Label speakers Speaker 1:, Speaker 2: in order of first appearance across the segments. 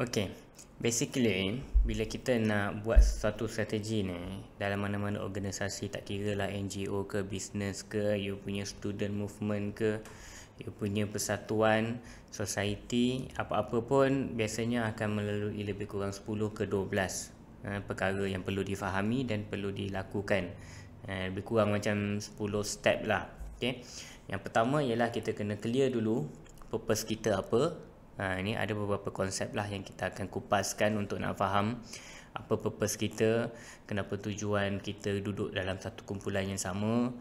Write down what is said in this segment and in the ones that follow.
Speaker 1: Okay, basically bila kita nak buat satu strategi ni dalam mana-mana organisasi, tak kira lah NGO ke, business ke, you punya student movement ke, you punya persatuan, society, apa-apa pun biasanya akan melalui lebih kurang 10 ke 12 perkara yang perlu difahami dan perlu dilakukan. Lebih kurang macam 10 step lah. Okay. Yang pertama ialah kita kena clear dulu purpose kita apa. Ini ada beberapa konsep lah yang kita akan kupaskan untuk nak faham apa purpose kita, kenapa tujuan kita duduk dalam satu kumpulan yang sama.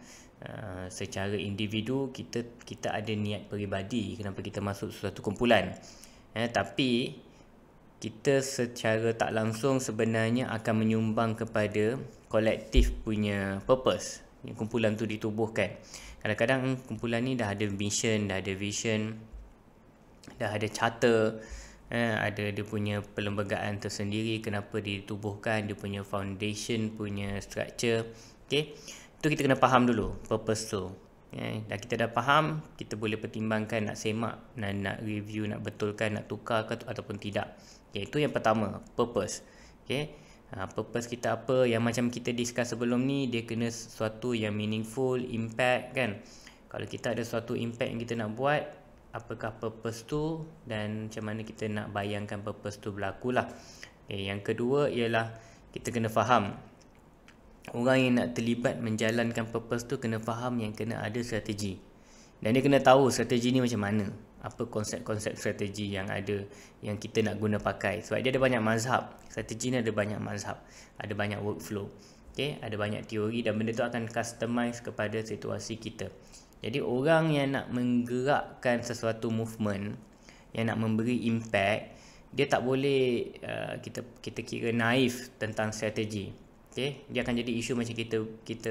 Speaker 1: Secara individu kita ada niat peribadi kenapa kita masuk suatu kumpulan. Tapi kita secara tak langsung sebenarnya akan menyumbang kepada kolektif punya purpose yang kumpulan tu ditubuhkan. Kadang-kadang kumpulan ni dah ada mission, dah ada vision, dah ada charter, ada dia punya perlembagaan tersendiri kenapa ditubuhkan, dia punya foundation punya structure. Okay, itu kita kena faham dulu purpose tu. Dah kita dah faham, kita boleh pertimbangkan nak semak, nak review, nak betulkan, nak tukar ke ataupun tidak. Okay, itu yang pertama, purpose. Okay, purpose kita apa, yang macam kita discuss sebelum ni, dia kena sesuatu yang meaningful, impact kan. Kalau kita ada suatu impact yang kita nak buat, apakah purpose tu dan macam mana kita nak bayangkan purpose tu berlaku lah. Okay, yang kedua ialah kita kena faham, orang yang nak terlibat menjalankan purpose tu kena faham yang kena ada strategi. Dan dia kena tahu strategi ni macam mana, apa konsep-konsep strategi yang ada, yang kita nak guna pakai. Sebab dia ada banyak mazhab, strategi ni ada banyak mazhab, ada banyak workflow. Okay, ada banyak teori dan benda tu akan customize kepada situasi kita. Jadi orang yang nak menggerakkan sesuatu movement, yang nak memberi impact, dia tak boleh kita kira naif tentang strategi. Okay, dia akan jadi isu macam kita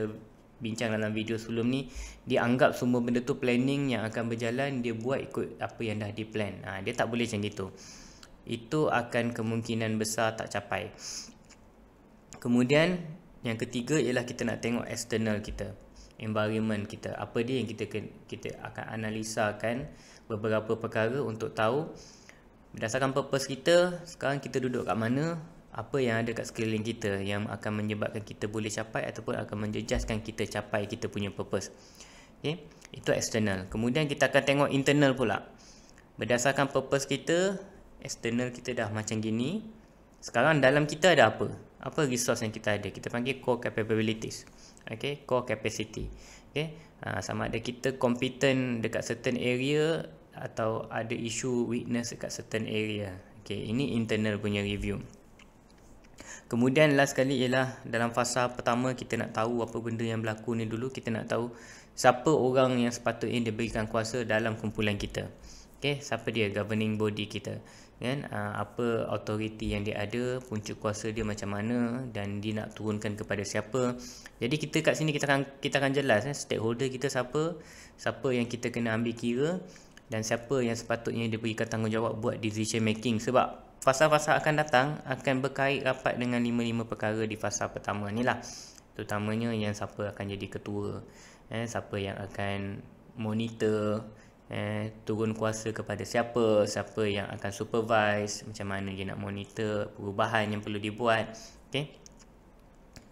Speaker 1: bincang dalam video sebelum ni. Dia anggap semua benda tu planning yang akan berjalan, dia buat ikut apa yang dah di-plan. Dia tak boleh macam gitu. Itu akan kemungkinan besar tak capai. Kemudian yang ketiga ialah kita nak tengok external kita, environment kita. Apa dia yang kita akan analisakan beberapa perkara untuk tahu berdasarkan purpose kita, sekarang kita duduk kat mana, apa yang ada kat sekeliling kita yang akan menyebabkan kita boleh capai ataupun akan menjejaskan kita capai kita punya purpose. Okay, itu external. Kemudian kita akan tengok internal pula. Berdasarkan purpose kita, external kita dah macam gini. Sekarang dalam kita ada apa? Apa resource yang kita ada? Kita panggil core capabilities. Okay, core capacity. Okay, sama ada kita competent dekat certain area atau ada isu weakness dekat certain area. Okay, ini internal punya review. Kemudian last sekali ialah dalam fasa pertama kita nak tahu apa benda yang berlaku ni dulu. Kita nak tahu siapa orang yang sepatutnya diberikan kuasa dalam kumpulan kita. Okay, siapa dia governing body kita kan, apa authority yang dia ada, punca kuasa dia macam mana dan dia nak turunkan kepada siapa. Jadi kita kat sini kita akan jelas stakeholder kita siapa yang kita kena ambil kira dan siapa yang sepatutnya diberikan tanggungjawab buat decision making. Sebab fasa-fasa akan datang akan berkait rapat dengan 5 perkara di fasa pertama ni lah. Terutamanya yang siapa akan jadi ketua, siapa yang akan monitor, turun kuasa kepada siapa yang akan supervise, macam mana dia nak monitor perubahan yang perlu dibuat. Okay,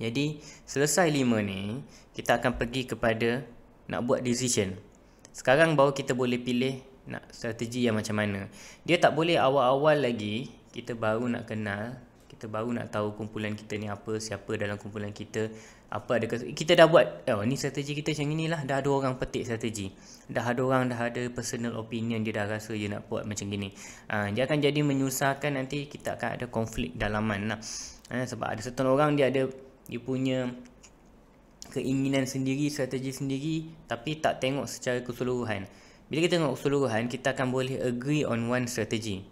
Speaker 1: jadi selesai 5 ni, kita akan pergi kepada nak buat decision. Sekarang baru kita boleh pilih nak strategi yang macam mana. Dia tak boleh awal-awal lagi kita baru nak kenal, kita baru nak tahu kumpulan kita ni apa, siapa dalam kumpulan kita, apa ada kita dah buat, ni strategi kita macam inilah, dah ada orang petik strategi, dah ada personal opinion, dia dah rasa dia nak buat macam gini. Dia akan jadi menyusahkan, nanti kita akan ada konflik dalaman lah. Sebab ada certain orang dia punya keinginan sendiri, strategi sendiri, tapi tak tengok secara keseluruhan. Bila kita tengok keseluruhan, kita akan boleh agree on one strategy.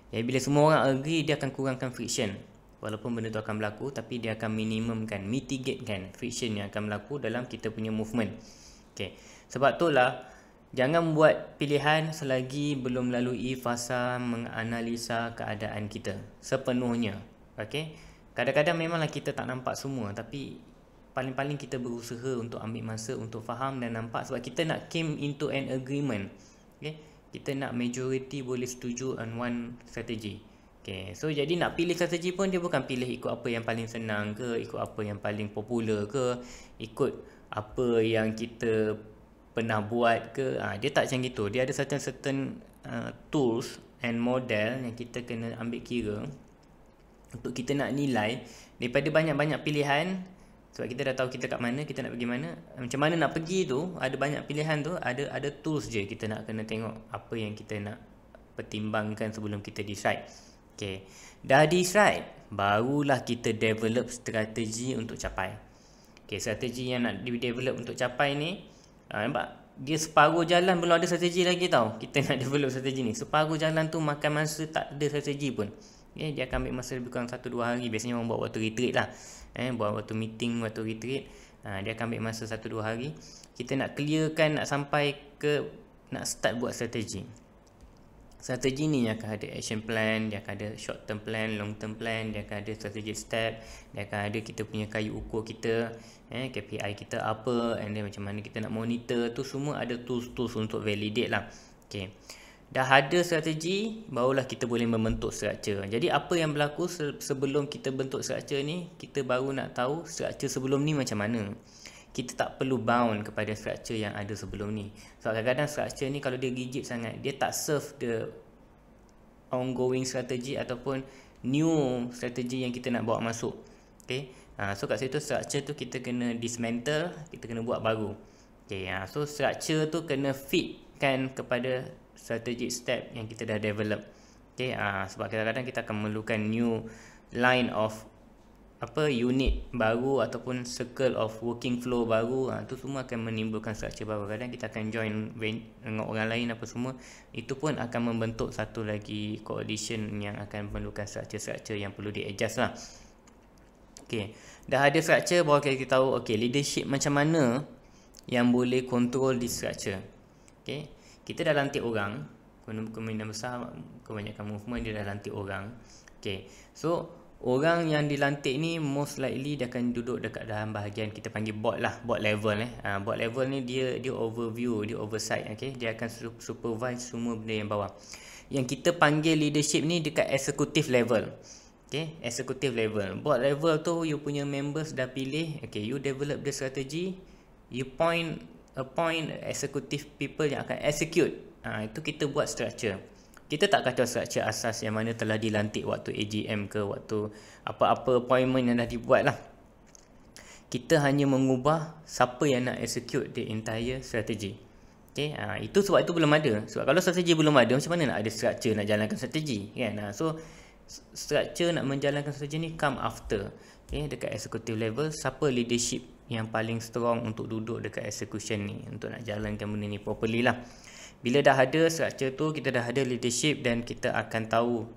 Speaker 1: Jadi bila semua orang agree, dia akan kurangkan friction. Walaupun benda tu akan berlaku, tapi dia akan minimumkan, mitigatekan friction yang akan berlaku dalam kita punya movement. Okay, sebab itulah jangan buat pilihan selagi belum lalui fasa menganalisa keadaan kita sepenuhnya. Okay, kadang-kadang memanglah kita tak nampak semua, tapi paling-paling kita berusaha untuk ambil masa untuk faham dan nampak, sebab kita nak came into an agreement. Okay, kita nak majority boleh setuju on one strategy. Okay, so jadi nak pilih strategi pun dia bukan pilih ikut apa yang paling senang ke, ikut apa yang paling popular ke, ikut apa yang kita pernah buat ke. Dia tak macam gitu. Dia ada certain tools and model yang kita kena ambil kira untuk kita nak nilai daripada banyak-banyak pilihan. Sebab kita dah tahu kita kat mana, kita nak pergi mana, macam mana nak pergi tu, ada banyak pilihan tu, ada tools je kita nak kena tengok apa yang kita nak pertimbangkan sebelum kita decide. Okay, dah decide, barulah kita develop strategi untuk capai. Okay, strategi yang nak develop untuk capai ni, nampak? Dia separuh jalan belum ada strategi lagi tau. Kita nak develop strategi ni, separuh jalan tu makan masa tak ada strategi pun. Okay, dia akan ambil masa lebih kurang 1-2 hari. Biasanya orang buat waktu retreat lah, buat waktu meeting, waktu retreat, dia akan ambil masa 1-2 hari. Kita nak clearkan, nak sampai ke, nak start buat strategi. Strategi ni yang akan ada action plan, dia akan ada short term plan, long term plan, dia akan ada strategic step, dia akan ada kita punya kayu ukur kita, KPI kita apa, and then macam mana kita nak monitor tu, semua ada tools-tools untuk validate lah. Okay, dah ada strategi, barulah kita boleh membentuk structure. Jadi apa yang berlaku sebelum kita bentuk structure ni, kita baru nak tahu structure sebelum ni macam mana. Kita tak perlu bound kepada structure yang ada sebelum ni. So kadang-kadang structure ni kalau dia rigid sangat, dia tak serve the ongoing strategy ataupun new strategy yang kita nak bawa masuk. Okay, so kat situ structure tu kita kena dismantle, kita kena buat baru. Okay, so structure tu kena fit kan kepada strategic step yang kita dah develop. Okay, sebab kadang-kadang kita akan memerlukan new line of unit baru ataupun circle of working flow baru. Tu semua akan menimbulkan structure baru. Kadang kita akan join dengan orang lain apa semua, itu pun akan membentuk satu lagi coalition yang akan memerlukan structure-structure yang perlu di-adjust lah. Okay, dah ada structure, baru kita tahu okay, leadership macam mana yang boleh control di structure. Okay, kita dah lantik orang, kemungkinan besar kebanyakan movement dia dah lantik orang. Okay, so orang yang dilantik ni most likely dia akan duduk dekat dalam bahagian kita panggil board lah, board level. Board level ni dia overview, dia oversight. Okay, dia akan supervise semua benda yang bawah. Yang kita panggil leadership ni dekat executive level. Okay, executive level. Board level tu you punya members dah pilih. Okay, you develop the strategy, you appoint executive people yang akan execute. Itu kita buat structure. Kita tak kacau structure asas yang mana telah dilantik waktu AGM ke, waktu apa-apa appointment yang dah dibuat lah. Kita hanya mengubah siapa yang nak execute the entire strategy. Okay, itu sebab itu belum ada. Sebab kalau strategi belum ada, macam mana nak ada structure nak jalankan strategi kan? So structure nak menjalankan strategi ni come after. Okay, dekat executive level, siapa leadership yang paling strong untuk duduk dekat execution ni, untuk nak jalankan benda ni properly lah. Bila dah ada structure tu, kita dah ada leadership dan kita akan tahu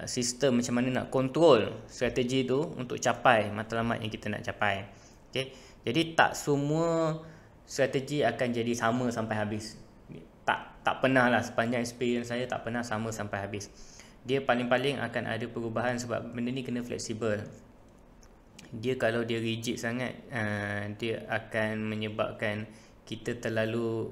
Speaker 1: sistem macam mana nak control strategi tu untuk capai matlamat yang kita nak capai. Okay, jadi tak semua strategi akan jadi sama sampai habis. Tak pernah lah, sepanjang experience saya tak pernah sama sampai habis. Dia paling-paling akan ada perubahan sebab benda ni kena fleksibel. Dia kalau dia rigid sangat, dia akan menyebabkan kita terlalu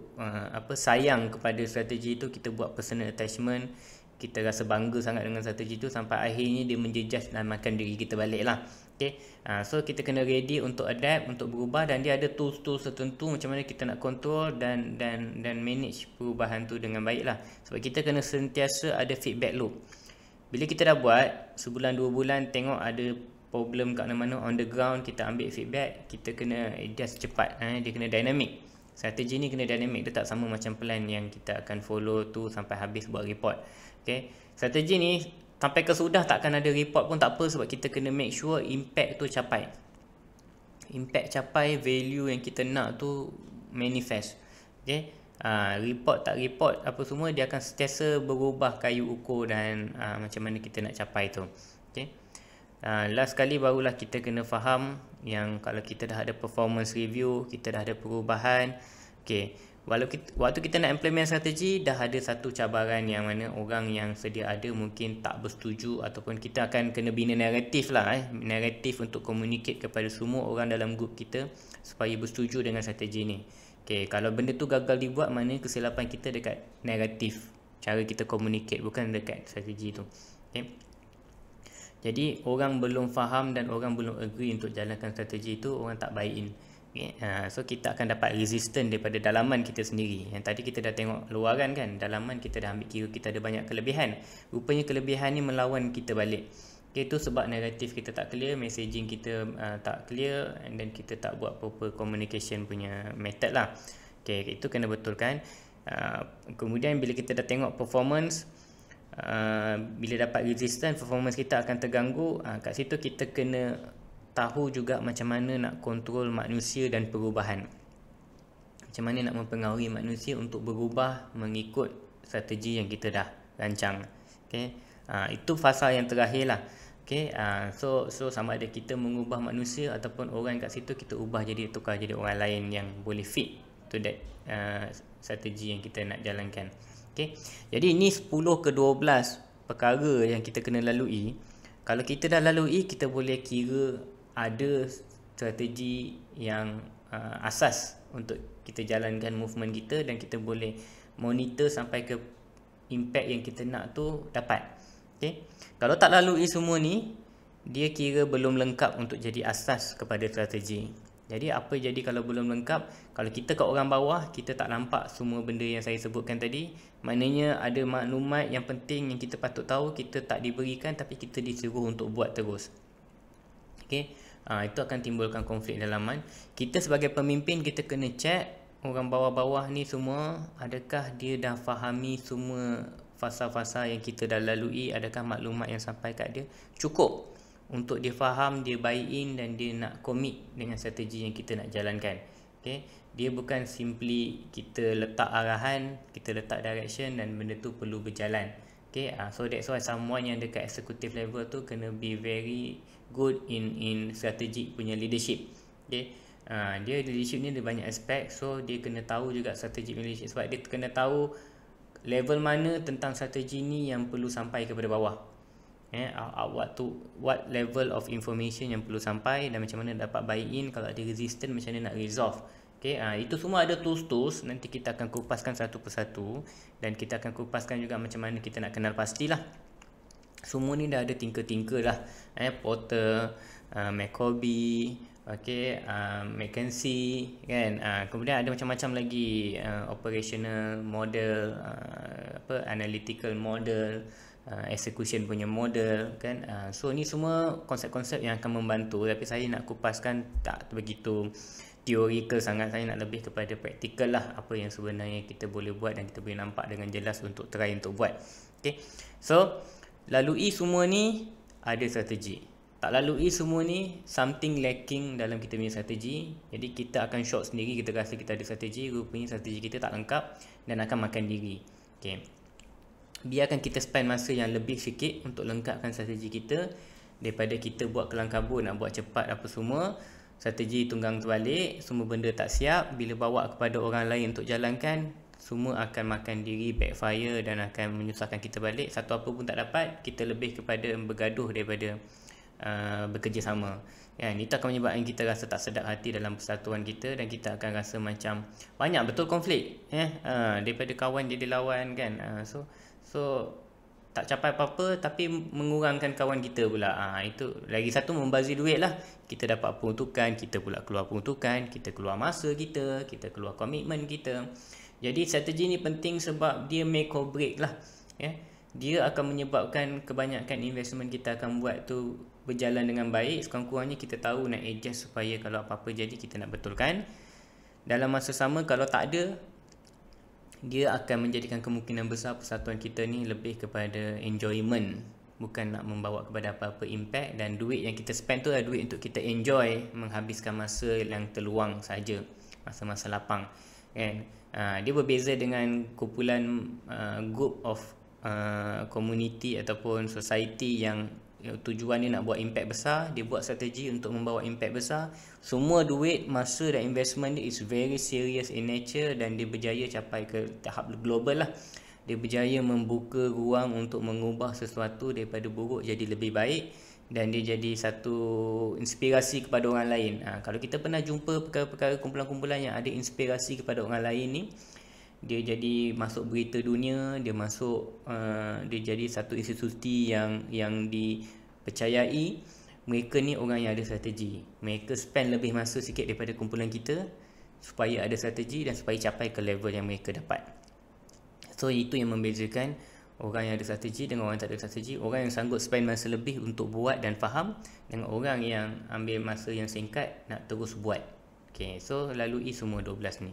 Speaker 1: sayang kepada strategi tu, kita buat personal attachment, kita rasa bangga sangat dengan strategi tu sampai akhirnya dia menjejas dan makan diri kita balik lah. Okay, so kita kena ready untuk adapt, untuk berubah, dan dia ada tools-tools tertentu macam mana kita nak control dan manage perubahan tu dengan baik lah. Sebab kita kena sentiasa ada feedback loop. Bila kita dah buat sebulan 2 bulan, tengok ada problem kat mana-mana on the ground, kita ambil feedback, kita kena adjust cepat. Dia kena dynamic. Strategi ni kena dynamic, dia tak sama macam plan yang kita akan follow tu sampai habis buat report. Okay, strategi ni sampai ke sudah takkan ada report pun tak apa, sebab kita kena make sure impact tu capai. Impact capai, value yang kita nak tu manifest. Okay, report tak report apa semua, dia akan sentiasa berubah kayu ukur dan macam mana kita nak capai tu. Okay, last kali barulah kita kena faham yang kalau kita dah ada performance review, kita dah ada perubahan. Okay, waktu kita nak implement strategi, dah ada satu cabaran yang mana orang yang sedia ada mungkin tak bersetuju, ataupun kita akan kena bina naratif lah, naratif untuk communicate kepada semua orang dalam group kita supaya bersetuju dengan strategi ni. Okay, kalau benda tu gagal dibuat, maknanya kesilapan kita dekat naratif. cara kita communicate, bukan dekat strategi tu. Okay. Jadi orang belum faham dan orang belum agree untuk jalankan strategi tu, orang tak buy in. Okay. So kita akan dapat resistance daripada dalaman kita sendiri. Yang tadi kita dah tengok luaran kan, dalaman kita dah ambil kira kita ada banyak kelebihan. Rupanya kelebihan ni melawan kita balik. Okay, itu sebab naratif kita tak clear, messaging kita tak clear, and then kita tak buat proper communication punya method lah. Okay, itu kena betulkan. Kemudian bila kita dah tengok performance, bila dapat resistance, performance kita akan terganggu. Kat situ kita kena tahu juga macam mana nak kontrol manusia dan perubahan. Macam mana nak mempengaruhi manusia untuk berubah mengikut strategi yang kita dah rancang. Okay. Itu fasa yang terakhir lah. Okay. So sama ada kita mengubah manusia ataupun orang kat situ kita ubah jadi tukar jadi orang lain yang boleh fit to that strategi yang kita nak jalankan. Okay. Jadi ini 10 ke 12 perkara yang kita kena lalui. Kalau kita dah lalui, kita boleh kira ada strategi yang asas untuk kita jalankan movement kita, dan kita boleh monitor sampai ke impact yang kita nak tu dapat. Okay. Kalau tak lalui semua ni, dia kira belum lengkap untuk jadi asas kepada strategi. Jadi apa jadi kalau belum lengkap? Kalau kita kat orang bawah, kita tak nampak semua benda yang saya sebutkan tadi, maknanya ada maklumat yang penting yang kita patut tahu, kita tak diberikan tapi kita disuruh untuk buat terus. Okay. Itu akan timbulkan konflik dalaman. Kita sebagai pemimpin, kita kena check orang bawah-bawah ni semua, adakah dia dah fahami semua fasa-fasa yang kita dah lalui, adakah maklumat yang sampai kat dia cukup untuk dia faham, dia buy in dan dia nak commit dengan strategi yang kita nak jalankan. Okay. Dia bukan simply kita letak arahan, kita letak direction dan benda tu perlu berjalan. Okay. So that's why someone yang dekat executive level tu kena be very good in strategic punya leadership. Okay. Dia leadership ni ada banyak aspek, so dia kena tahu juga strategic leadership, sebab dia kena tahu level mana tentang strategi ni yang perlu sampai kepada bawah. What level of information yang perlu sampai, dan macam mana dapat buy in, kalau ada resistance macam mana nak resolve. Okay, itu semua ada tools-tools, nanti kita akan kupaskan satu persatu, dan kita akan kupaskan juga macam mana kita nak kenal pastilah. Semua ni dah ada tinker-tinker lah. Porter, McCoby, okay, McKinsey kan. Kemudian ada macam-macam lagi operational model, analytical model, execution punya model kan. So ni semua konsep-konsep yang akan membantu, tapi saya nak kupaskan tak begitu teorikal sangat. Saya nak lebih kepada praktikal lah, apa yang sebenarnya kita boleh buat dan kita boleh nampak dengan jelas untuk try untuk buat. Okay. So lalui semua ni ada strategi, tak lalui semua ni something lacking dalam kita punya strategi. Jadi kita akan shock sendiri, kita rasa kita ada strategi, rupanya strategi kita tak lengkap dan akan makan diri. Okay. Biarkan kita spend masa yang lebih sikit untuk lengkapkan strategi kita, daripada kita buat kelang kabut, nak buat cepat apa semua, strategi tunggang terbalik, semua benda tak siap, bila bawa kepada orang lain untuk jalankan, semua akan makan diri, backfire dan akan menyusahkan kita balik. Satu apa pun tak dapat, kita lebih kepada bergaduh daripada bekerjasama. Itu akan menyebabkan kita rasa tak sedap hati dalam persatuan kita, dan kita akan rasa macam banyak betul konflik. Daripada kawan jadi lawan kan. So tak capai apa-apa tapi mengurangkan kawan kita pula. Itu lagi satu membazir duit lah. Kita dapat peruntukan, kita pula keluar peruntukan, kita keluar masa kita keluar komitmen kita. Jadi strategi ni penting sebab dia make or break lah. Dia akan menyebabkan kebanyakan investment kita akan buat tu berjalan dengan baik. Sekurang-kurangnya kita tahu nak adjust supaya kalau apa-apa jadi kita nak betulkan. Dalam masa sama, kalau tak ada, dia akan menjadikan kemungkinan besar persatuan kita ni lebih kepada enjoyment, bukan nak membawa kepada apa-apa impact. Dan duit yang kita spend tu adalah duit untuk kita enjoy, menghabiskan masa yang terluang saja, masa-masa lapang kan. Dia berbeza dengan kumpulan group of community ataupun society yang tujuan dia nak buat impact besar. Dia buat strategi untuk membawa impact besar. Semua duit, masa dan investment dia is very serious in nature, dan dia berjaya capai ke tahap global lah. Dia berjaya membuka ruang untuk mengubah sesuatu daripada buruk jadi lebih baik, dan dia jadi satu inspirasi kepada orang lain. Kalau kita pernah jumpa perkara-perkara kumpulan-kumpulan yang ada inspirasi kepada orang lain ni, dia jadi masuk berita dunia, dia masuk dia jadi satu institusi yang dipercayai. Mereka ni orang yang ada strategi. Mereka spend lebih masa sikit daripada kumpulan kita supaya ada strategi dan supaya capai ke level yang mereka dapat. So itu yang membezakan orang yang ada strategi dengan orang yang tak ada strategi. Orang yang sanggup spend masa lebih untuk buat dan faham, dengan orang yang ambil masa yang singkat nak terus buat. Okay, so lalui semua 12 ni.